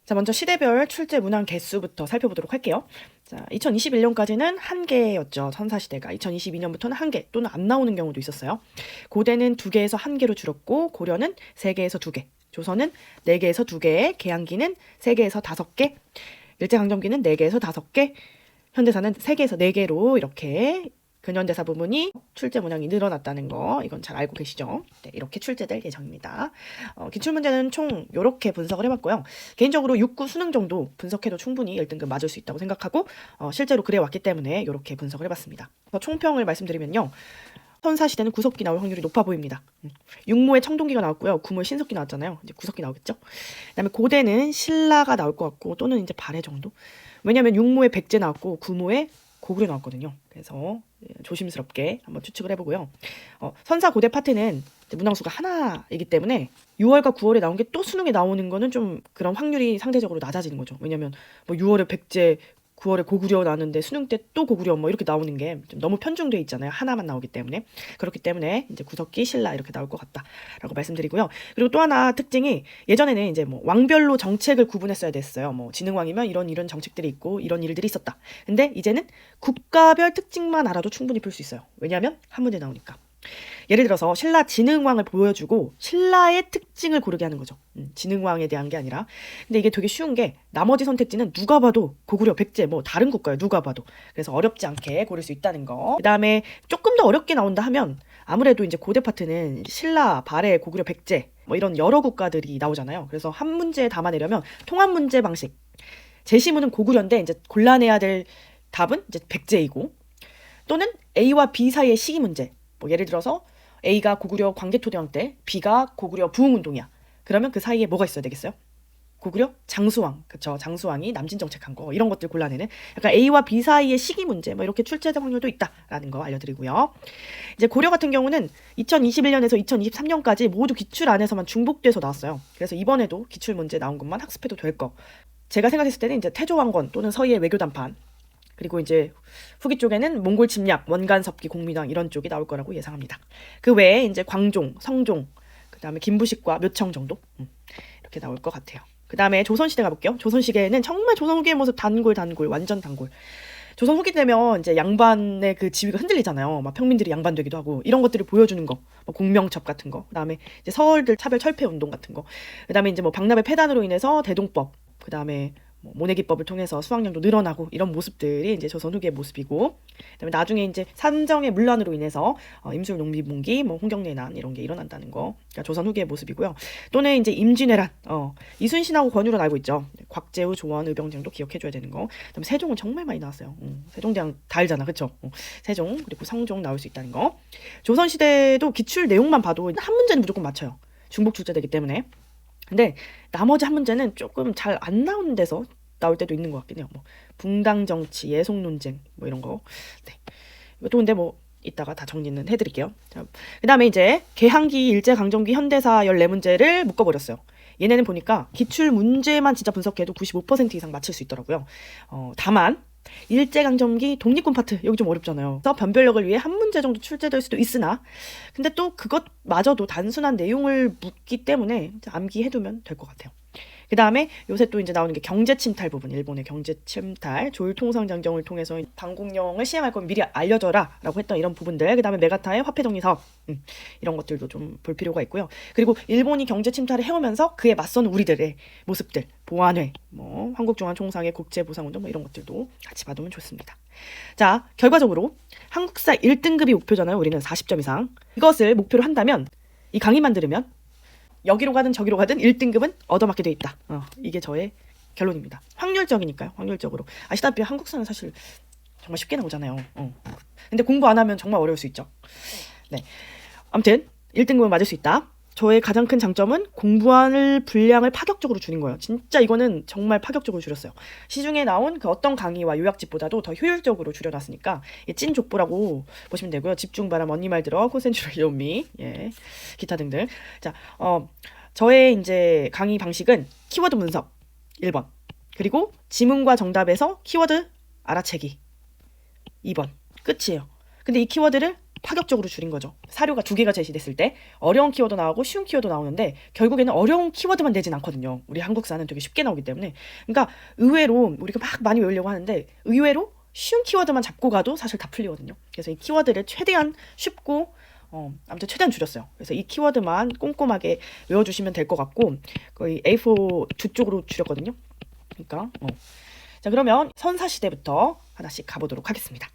자, 먼저 시대별 출제 문항 개수부터 살펴보도록 할게요. 자, 2021년까지는 한 개였죠. 선사시대가. 2022년부터는 한 개 또는 안 나오는 경우도 있었어요. 고대는 2개에서 1개로 줄었고 고려는 3개에서 2개, 조선은 4개에서 2개, 계양기는 3개에서 5개, 일제강점기는 4개에서 5개, 현대사는 3개에서 4개로 이렇게 근현대사 부분이 출제 문항이 늘어났다는 거, 이건 잘 알고 계시죠? 네, 이렇게 출제될 예정입니다. 기출문제는 총 이렇게 분석을 해봤고요. 개인적으로 6구 수능 정도 분석해도 충분히 1등급 맞을 수 있다고 생각하고 실제로 그래왔기 때문에 이렇게 분석을 해봤습니다. 총평을 말씀드리면요. 선사시대는 구석기 나올 확률이 높아 보입니다. 육모에 청동기가 나왔고요. 구모에 신석기 나왔잖아요. 이제 구석기 나오겠죠? 그다음에 고대는 신라가 나올 것 같고 또는 이제 발해 정도. 왜냐하면 육모에 백제 나왔고 구모에 고구려 나왔거든요. 그래서 조심스럽게 한번 추측을 해보고요. 선사 고대 파트는 문항수가 하나이기 때문에 6월과 9월에 나온 게 또 수능에 나오는 거는 좀 그런 확률이 상대적으로 낮아지는 거죠. 왜냐면 뭐 6월에 백제, 9월에 고구려 나왔는데 수능 때 또 고구려 뭐 이렇게 나오는 게 좀 너무 편중돼 있잖아요. 하나만 나오기 때문에. 그렇기 때문에 이제 구석기, 신라 이렇게 나올 것 같다라고 말씀드리고요. 그리고 또 하나 특징이 예전에는 이제 뭐 왕별로 정책을 구분했어야 됐어요. 뭐 진흥왕이면 이런 정책들이 있고 이런 일들이 있었다. 근데 이제는 국가별 특징만 알아도 충분히 풀 수 있어요. 왜냐하면 한 문제 나오니까. 예를 들어서 신라 진흥왕을 보여주고 신라의 특징을 고르게 하는 거죠. 진흥왕에 대한 게 아니라. 근데 이게 되게 쉬운 게 나머지 선택지는 누가 봐도 고구려, 백제 뭐 다른 국가예요. 누가 봐도. 그래서 어렵지 않게 고를 수 있다는 거. 그다음에 조금 더 어렵게 나온다 하면 아무래도 이제 고대 파트는 신라, 발해, 고구려, 백제 뭐 이런 여러 국가들이 나오잖아요. 그래서 한 문제에 담아내려면 통합 문제 방식. 제시문은 고구려인데 이제 골라내야 될 답은 이제 백제이고 또는 A와 B 사이의 시기 문제. 뭐 예를 들어서 A가 고구려 광개토대왕 때 B가 고구려 부흥운동이야. 그러면 그 사이에 뭐가 있어야 되겠어요? 고구려 장수왕, 그쵸? 장수왕이 남진 정책한 거 이런 것들 골라내는 약간 A와 B 사이의 시기 문제 뭐 이렇게 출제될 확률도 있다라는 거 알려드리고요. 이제 고려 같은 경우는 2021년에서 2023년까지 모두 기출 안에서만 중복돼서 나왔어요. 그래서 이번에도 기출 문제 나온 것만 학습해도 될 거. 제가 생각했을 때는 이제 태조왕건 또는 서희의 외교단판 그리고 이제 후기 쪽에는 몽골 침략, 원간 섭기, 공민왕 이런 쪽이 나올 거라고 예상합니다. 그 외에 이제 광종, 성종, 그 다음에 김부식과 묘청 정도 이렇게 나올 것 같아요. 그 다음에 조선시대 가볼게요. 조선시대에는 정말 조선 후기의 모습 단골, 완전 단골. 조선 후기 되면 이제 양반의 그 지위가 흔들리잖아요. 막 평민들이 양반되기도 하고 이런 것들을 보여주는 거, 뭐 공명첩 같은 거, 그다음에 이제 서얼들 차별 철폐 운동 같은 거, 그다음에 이제 뭐 박나의 폐단으로 인해서 대동법, 그다음에 모내기법을 통해서 수확량도 늘어나고 이런 모습들이 이제 조선 후기의 모습이고 그다음에 나중에 이제 산정의 문란으로 인해서 임술 농민분기, 뭐 홍경래난 이런 게 일어난다는 거, 그러니까 조선 후기의 모습이고요. 또는 이제 임진왜란, 이순신하고 권유로 알고 있죠. 곽재우, 조원, 의병쟁도 기억해줘야 되는 거. 그다음에 세종은 정말 많이 나왔어요. 세종대왕 다 알잖아, 그쵸? 세종 그리고 성종 나올 수 있다는 거. 조선 시대도 기출 내용만 봐도 한 문제는 무조건 맞춰요. 중복 출제되기 때문에. 근데 나머지 한 문제는 조금 잘 안 나오는 데서 나올 때도 있는 것 같긴 해요. 뭐 붕당 정치, 예속 논쟁 뭐 이런 거. 네. 이것도 근데 뭐 이따가 다 정리는 해드릴게요. 그다음에 이제 개항기, 일제강점기, 현대사 14문제를 묶어버렸어요. 얘네는 보니까 기출 문제만 진짜 분석해도 95% 이상 맞힐 수 있더라고요. 다만 일제강점기 독립군 파트 여기 좀 어렵잖아요. 그래서 변별력을 위해 한 문제 정도 출제될 수도 있으나 근데 또 그것마저도 단순한 내용을 묻기 때문에 암기해두면 될 것 같아요. 그 다음에 요새 또 이제 나오는 게 경제침탈 부분, 일본의 경제침탈, 조율통상장정을 통해서 방공령을 시행할 건 미리 알려줘라 라고 했던 이런 부분들, 그 다음에 메가타의 화폐정리 사업, 이런 것들도 좀 볼 필요가 있고요. 그리고 일본이 경제침탈을 해오면서 그에 맞선 우리들의 모습들, 보안회, 뭐 한국중앙총상의 국제보상운동 뭐 이런 것들도 같이 봐두면 좋습니다. 자, 결과적으로 한국사 1등급이 목표잖아요. 우리는 40점 이상. 이것을 목표로 한다면 이 강의만 들으면 여기로 가든 저기로 가든 1등급은 얻어맞게 돼 있다. 이게 저의 결론입니다. 확률적이니까요. 확률적으로. 아시다시피 한국사는 사실 정말 쉽게 나오잖아요. 근데 공부 안 하면 정말 어려울 수 있죠. 네. 아무튼 1등급은 맞을 수 있다. 저의 가장 큰 장점은 공부할 분량을 파격적으로 줄인 거예요. 진짜 이거는 정말 파격적으로 줄였어요. 시중에 나온 그 어떤 강의와 요약집보다도 더 효율적으로 줄여놨으니까 찐 족보라고 보시면 되고요. 집중 바람, 언니 말 들어, 콘센트레이션 요미, 예, 기타 등등. 자, 저의 이제 강의 방식은 키워드 분석 1번, 그리고 지문과 정답에서 키워드 알아채기 2번. 끝이에요. 근데 이 키워드를 파격적으로 줄인 거죠. 사료가 두 개가 제시됐을 때 어려운 키워드 나오고 쉬운 키워드 나오는데 결국에는 어려운 키워드만 내진 않거든요. 우리 한국사는 되게 쉽게 나오기 때문에. 그러니까 의외로 우리가 막 많이 외우려고 하는데 의외로 쉬운 키워드만 잡고 가도 사실 다 풀리거든요. 그래서 이 키워드를 최대한 쉽고 아무튼 최대한 줄였어요. 그래서 이 키워드만 꼼꼼하게 외워주시면 될 것 같고 거의 A4 두 쪽으로 줄였거든요. 그러니까 자 그러면 선사시대부터 하나씩 가보도록 하겠습니다.